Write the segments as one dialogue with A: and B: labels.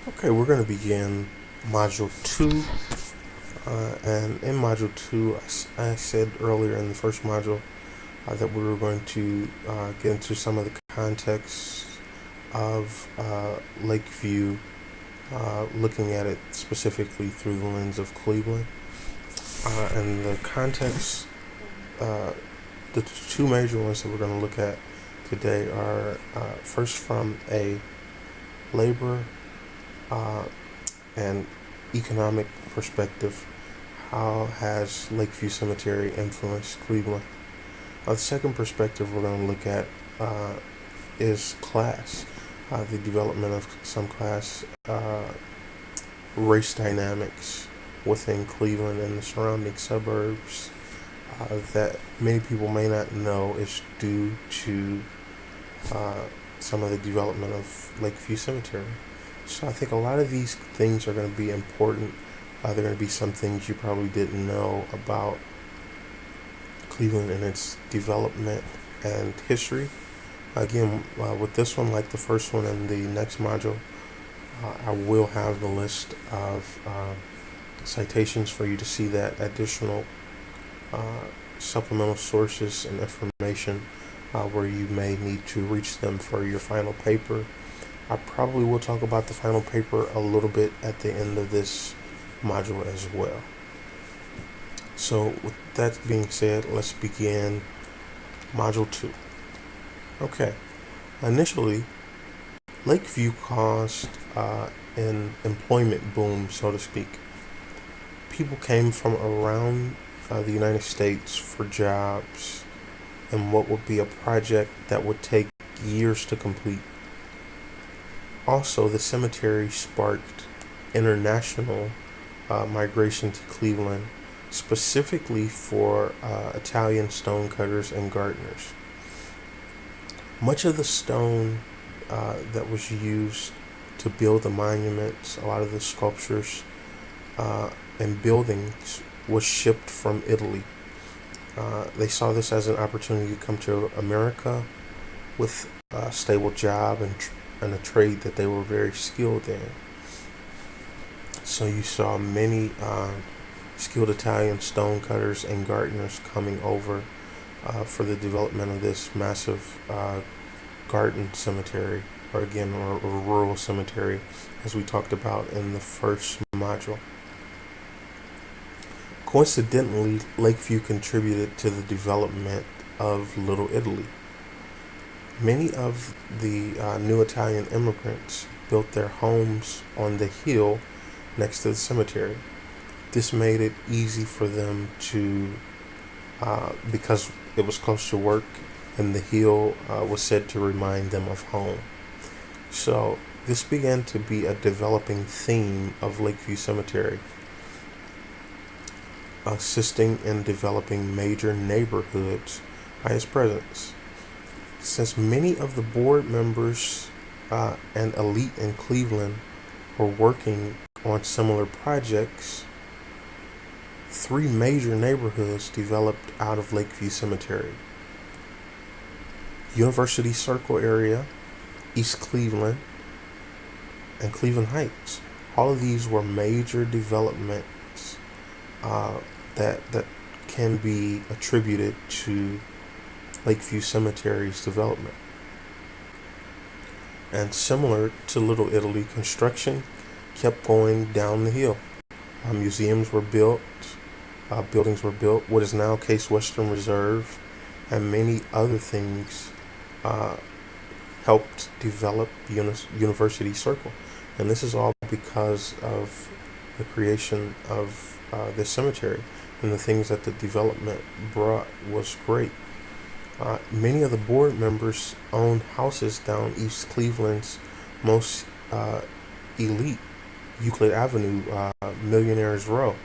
A: Okay, we're going to begin Module 2. And in Module 2, I said earlier in the first module that we were going to get into some of the context of Lakeview, looking at it specifically through the lens of Cleveland. And the context, the two major ones that we're going to look at today are first from a labor and economic perspective. How has Lakeview Cemetery influenced Cleveland? The second perspective we're going to look at is class, the development of some class, race dynamics within Cleveland and the surrounding suburbs that many people may not know is due to some of the development of Lakeview Cemetery. So I think a lot of these things are going to be important. There are going to be some things you probably didn't know about Cleveland and its development and history. Again, with this one, like the first one and the next module, I will have the list of citations for you to see that additional supplemental sources and information where you may need to reach them for your final paper. I probably will talk about the final paper a little bit at the end of this module as well. So with that being said, let's begin Module 2. Okay, initially, Lakeview caused an employment boom, so to speak. People came from around the United States for jobs in what would be a project that would take years to complete. Also, the cemetery sparked international migration to Cleveland, specifically for Italian stonecutters and gardeners. Much of the stone that was used to build the monuments, a lot of the sculptures and buildings, was shipped from Italy. They saw this as an opportunity to come to America with a stable job and a trade that they were very skilled in. So you saw many skilled Italian stonecutters and gardeners coming over for the development of this massive garden cemetery, or again, or rural cemetery, as we talked about in the first module. Coincidentally, Lakeview contributed to the development of Little Italy. Many of the new Italian immigrants built their homes on the hill next to the cemetery. This made it easy for them to, because it was close to work, and the hill was said to remind them of home. So this began to be a developing theme of Lakeview Cemetery, assisting in developing major neighborhoods by its presence. Since many of the board members and elite in Cleveland were working on similar projects, three major neighborhoods developed out of Lakeview Cemetery: University Circle area, East Cleveland, and Cleveland Heights. All of these were major developments that can be attributed to Lakeview Cemetery's development. And similar to Little Italy, construction kept going down the hill. Museums were built, buildings were built, what is now Case Western Reserve, and many other things helped develop University Circle. And this is all because of the creation of this cemetery, and the things that the development brought was great. Many of the board members owned houses down East Cleveland's most elite Euclid Avenue, Millionaires Row.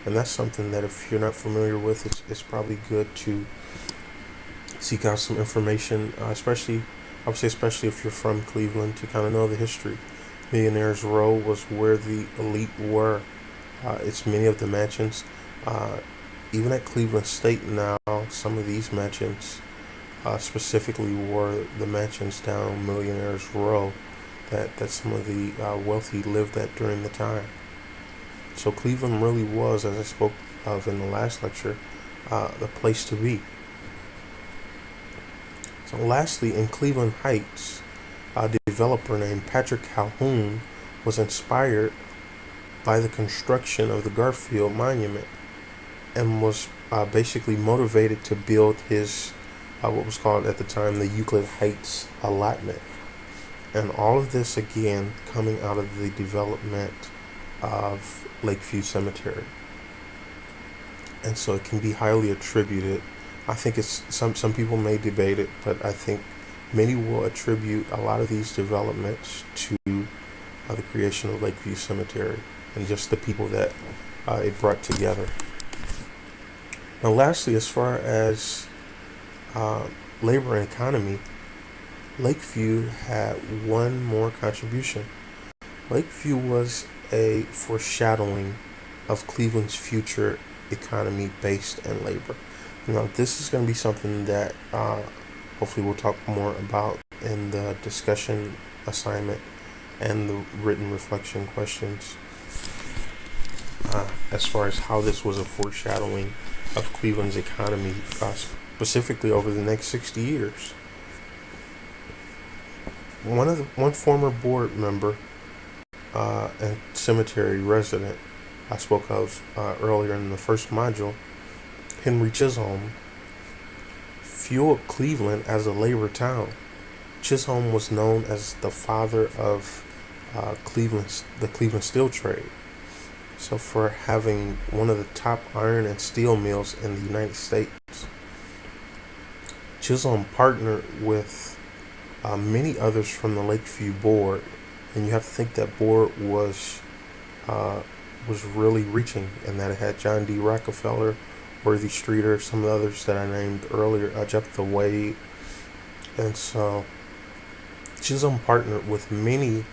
A: And that's something that, if you're not familiar with, it's probably good to seek out some information, especially, I would say, especially if you're from Cleveland, to kind of know the history. Millionaires Row was where the elite were. It's many of the mansions. Even at Cleveland State now, some of these mansions specifically were the mansions down Millionaires Row that some of the wealthy lived at during the time. So Cleveland really was, as I spoke of in the last lecture, the place to be. So lastly, in Cleveland Heights, a developer named Patrick Calhoun was inspired by the construction of the Garfield Monument and was basically motivated to build his what was called at the time the Euclid Heights allotment. And all of this again coming out of the development of Lakeview Cemetery. And so it can be highly attributed. I think it's some people may debate it, but I think many will attribute a lot of these developments to the creation of Lakeview Cemetery and just the people that it brought together. Now, lastly, as far as labor and economy, Lakeview had one more contribution. Lakeview was a foreshadowing of Cleveland's future economy based in labor. Now, this is going to be something that hopefully we'll talk more about in the discussion assignment and the written reflection questions as far as how this was a foreshadowing of Cleveland's economy, specifically over the next 60 years. One former board member and cemetery resident I spoke of earlier in the first module, Henry Chisholm, fueled Cleveland as a labor town. Chisholm was known as the father of the Cleveland steel trade. So for having one of the top iron and steel mills in the United States, Chisholm partnered with many others from the Lakeview board, and you have to think that board was really reaching, and that it had John D. Rockefeller, Worthy Streeter, some of the others that I named earlier, Jephthah Wade. And so Chisholm partnered with many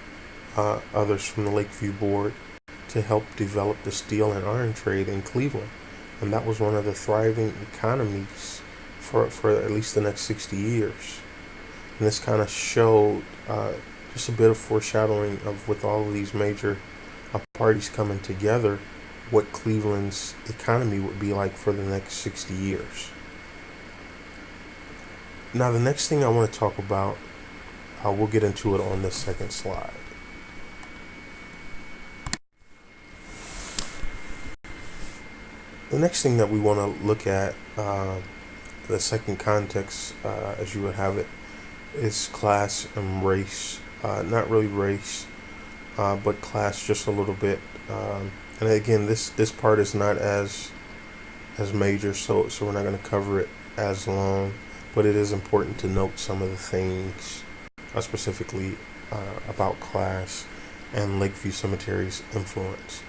A: others from the Lakeview board to help develop the steel and iron trade in Cleveland. And that was one of the thriving economies for at least the next 60 years. And this kind of showed just a bit of foreshadowing of, with all of these major parties coming together, what Cleveland's economy would be like for the next 60 years. Now, the next thing I want to talk about, we'll get into it on the second slide. The next thing that we want to look at, the second context, as you would have it, is class and race. Not really race, but class just a little bit. And again, this part is not as major, so we're not going to cover it as long. But it is important to note some of the things, specifically about class and Lakeview Cemetery's influence.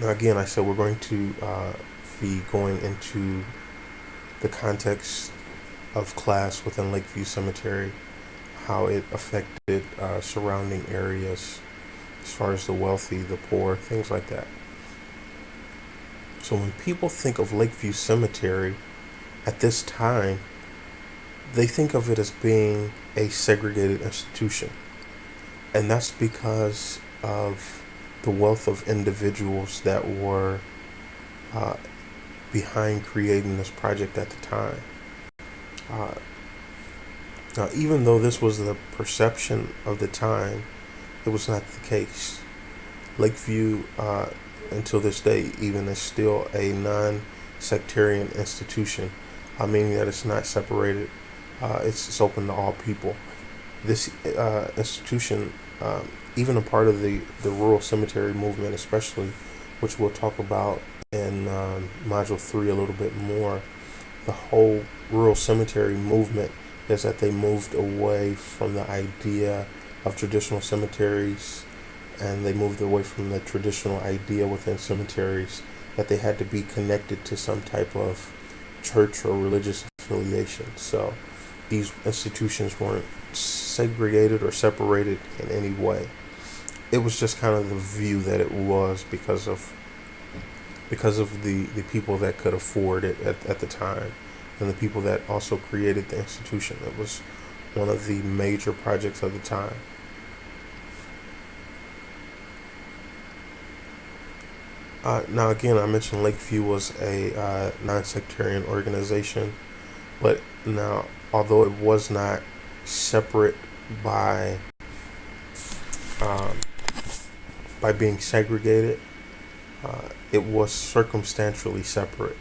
A: Now, again, I said we're going to be going into the context of class within Lakeview Cemetery, how it affected surrounding areas as far as the wealthy, the poor, things like that. So when people think of Lakeview Cemetery at this time, they think of it as being a segregated institution. And that's because of the wealth of individuals that were behind creating this project at the time. Now, even though this was the perception of the time, it was not the case. Lakeview, until this day, even is still a non-sectarian institution, meaning that it's not separated. It's open to all people. This institution, even a part of the rural cemetery movement, especially, which we'll talk about in Module 3 a little bit more, the whole rural cemetery movement is that they moved away from the idea of traditional cemeteries, and they moved away from the traditional idea within cemeteries that they had to be connected to some type of church or religious affiliation. So these institutions weren't segregated or separated in any way. It was just kind of the view that it was because of the people that could afford it at the time, and the people that also created the institution. It was one of the major projects of the time. Now, again, I mentioned Lakeview was a non-sectarian organization, but now, although it was not separate by um, by being segregated, it was circumstantially separate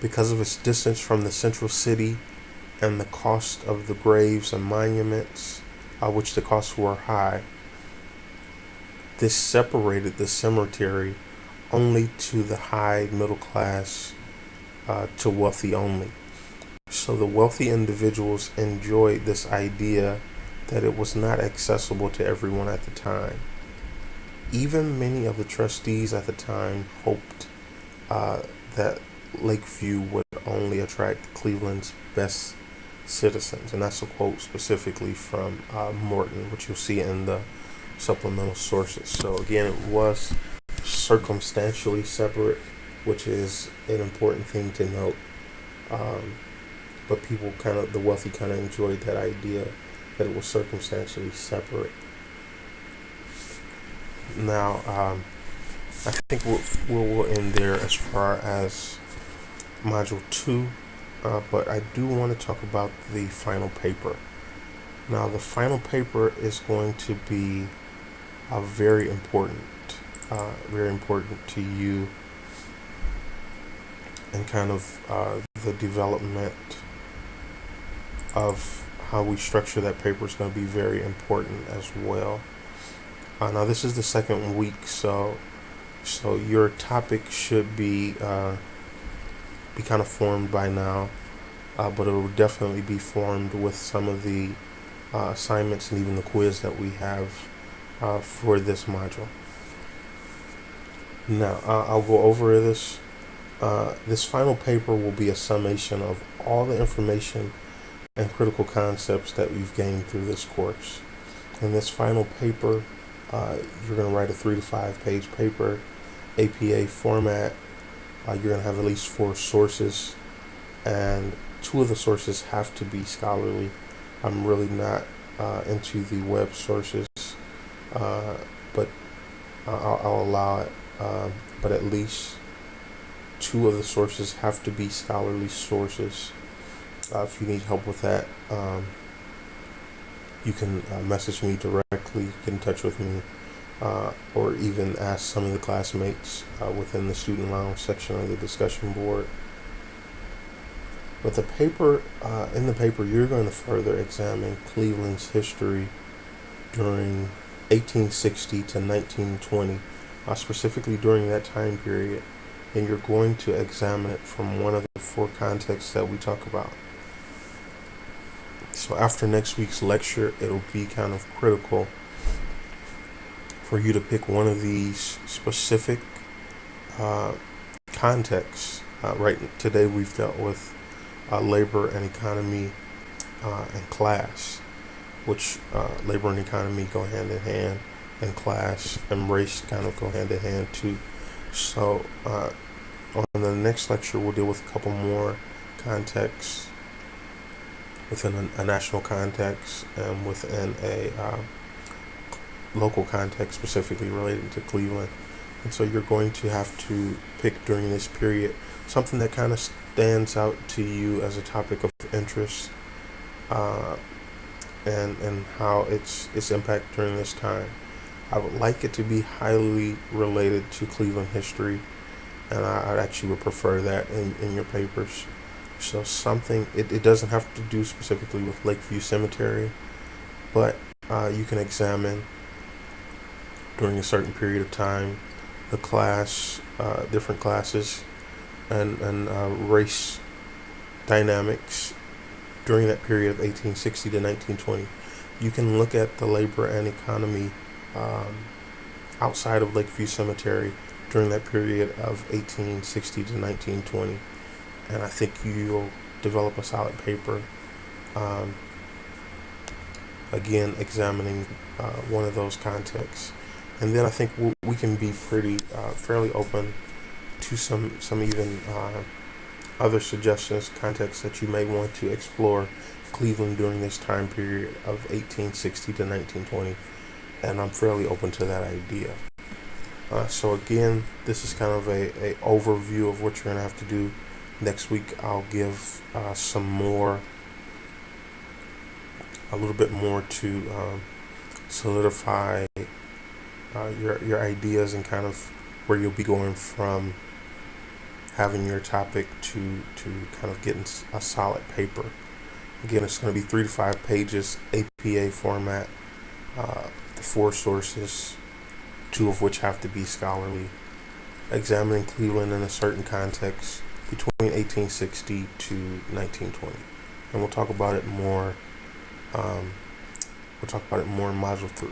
A: because of its distance from the central city and the cost of the graves and monuments, which the costs were high. This separated the cemetery only to the high middle class, to wealthy only. So the wealthy individuals enjoyed this idea that it was not accessible to everyone at the time. Even many of the trustees at the time hoped that Lakeview would only attract Cleveland's best citizens. And that's a quote specifically from Morton, which you'll see in the supplemental sources. So again, it was circumstantially separate, which is an important thing to note. But people the wealthy kind of enjoyed that idea that it was circumstantially separate. Now, I think we'll end there as far as Module 2, but I do want to talk about the final paper. Now, the final paper is going to be very important to you, and kind of the development of how we structure that paper is going to be very important as well. Now, this is the second week, so your topic should be kind of formed by now, but it will definitely be formed with some of the assignments and even the quiz that we have for this module. Now, I'll go over this. This final paper will be a summation of all the information and critical concepts that we've gained through this course. In this final paper, you're going to write a 3 to 5 page paper, APA format. You're going to have at least 4 sources, and 2 of the sources have to be scholarly. I'm really not into the web sources, but I'll allow it. But at least 2 of the sources have to be scholarly sources. If you need help with that, you can message me directly, get in touch with me, or even ask some of the classmates within the student lounge section of the discussion board. But the paper, in the paper, you're going to further examine Cleveland's history during 1860 to 1920, specifically during that time period, and you're going to examine it from one of the 4 contexts that we talk about. So after next week's lecture, it'll be kind of critical for you to pick one of these specific contexts. Right today, we've dealt with labor and economy and class, which labor and economy go hand in hand, and class and race kind of go hand in hand too. So on the next lecture, we'll deal with a couple more contexts within a national context and within a local context specifically related to Cleveland. And so you're going to have to pick during this period something that kind of stands out to you as a topic of interest, and how its impact during this time. I would like it to be highly related to Cleveland history, and I actually would prefer that in your papers. So something, it doesn't have to do specifically with Lakeview Cemetery, but you can examine during a certain period of time the class, different classes, and race dynamics during that period of 1860 to 1920. You can look at the labor and economy outside of Lakeview Cemetery during that period of 1860 to 1920. And I think you'll develop a solid paper, again, examining one of those contexts. And then I think we can be fairly open to some even other suggestions, contexts that you may want to explore Cleveland during this time period of 1860 to 1920, and I'm fairly open to that idea. So again, this is kind of a overview of what you're going to have to do. Next week, I'll give a little bit more to solidify your ideas and kind of where you'll be going from having your topic to kind of getting a solid paper. Again, it's going to be 3 to 5 pages, APA format, the 4 sources, 2 of which have to be scholarly, examining Cleveland in a certain context between 1860 to 1920. And we'll talk about it more. We'll talk about it more in Module 3.